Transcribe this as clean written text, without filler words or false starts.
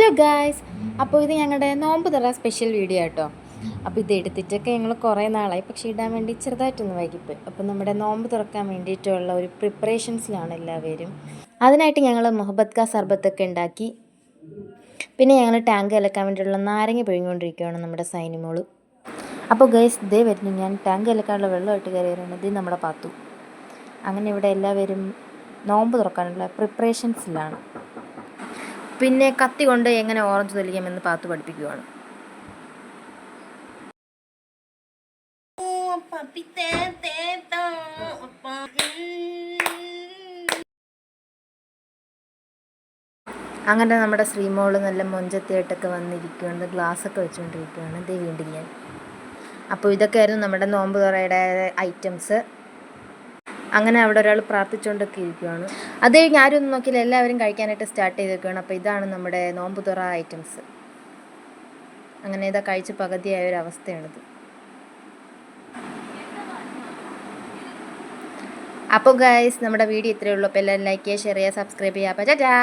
Hello guys, അപ്പോൾ ഇത് ഞങ്ങളുടെ നോമ്പ് തുറ സ്പെഷ്യൽ വീഡിയോ കേട്ടോ. അപ്പോൾ ഇത് എടുത്തിട്ടൊക്കെ ഞങ്ങൾ കുറേ നാളായി, പക്ഷേ ഇടാൻ വേണ്ടി ചെറുതായിട്ടൊന്ന് വൈകിപ്പോയി. അപ്പോൾ നമ്മുടെ നോമ്പ് തുറക്കാൻ വേണ്ടിയിട്ടുള്ള ഒരു പ്രിപ്പറേഷൻസിലാണ് എല്ലാവരും. അതിനായിട്ട് ഞങ്ങൾ മുഹബത്ത് കാ സർബത്തൊക്കെ ഉണ്ടാക്കി. പിന്നെ ഞങ്ങൾ ടാങ്ക് അലക്കാൻ വേണ്ടിയിട്ടുള്ള നാരങ്ങ പിഴിഞ്ഞുകൊണ്ടിരിക്കുകയാണ് നമ്മുടെ സൈനിമോള്. അപ്പോൾ ഗൈസ്, ഇതേ വരുന്നു ഞാൻ ടാങ്ക് അലക്കാനുള്ള വെള്ളമായിട്ട് കയറിയാണ്. ഇത് നമ്മുടെ പാത്തു. അങ്ങനെ ഇവിടെ എല്ലാവരും നോമ്പ് തുറക്കാനുള്ള പ്രിപ്പറേഷൻസിലാണ്. പിന്നെ കത്തി കൊണ്ട് എങ്ങനെ ഓറഞ്ച് തൊലിക്കാമെന്ന് പാത്തു പഠിപ്പിക്കുകയാണ്. അങ്ങനെ നമ്മുടെ ശ്രീമോള് നല്ല മൊഞ്ചത്തിയായിട്ടൊക്കെ വന്നിരിക്കുകയാണ്, ഗ്ലാസ്സൊക്കെ വെച്ചുകൊണ്ടിരിക്കുകയാണ്. ഇതേ വീണ്ടും ഞാൻ. അപ്പോൾ ഇതൊക്കെയായിരുന്നു നമ്മുടെ നോമ്പ് തുറയുടെ ഐറ്റംസ്. അങ്ങനെ അവിടെ ഒരാൾ പ്രാർത്ഥിച്ചുകൊണ്ടൊക്കെ ഇരിക്കുകയാണ്. അത് കഴിഞ്ഞ് ആരും ഒന്നും നോക്കിയില്ല, എല്ലാവരും കഴിക്കാനായിട്ട് സ്റ്റാർട്ട് ചെയ്തേക്കുകയാണ്. അപ്പോൾ ഇതാണ് നമ്മുടെ നോമ്പ് തുറ ഐറ്റംസ്. അങ്ങനെ ഇതാ കഴിച്ച് പകുതിയായ ഒരു അവസ്ഥയാണിത്. അപ്പോൾ ഗൈസ്, നമ്മുടെ വീഡിയോ ഇത്രയേ ഉള്ളൂ. അപ്പോൾ എല്ലാവരും ലൈക്ക് ചെയ്യുക, ഷെയർ ചെയ്യുക, സബ്സ്ക്രൈബ് ചെയ്യുക. അപ്പോൾ ടാറ്റാ.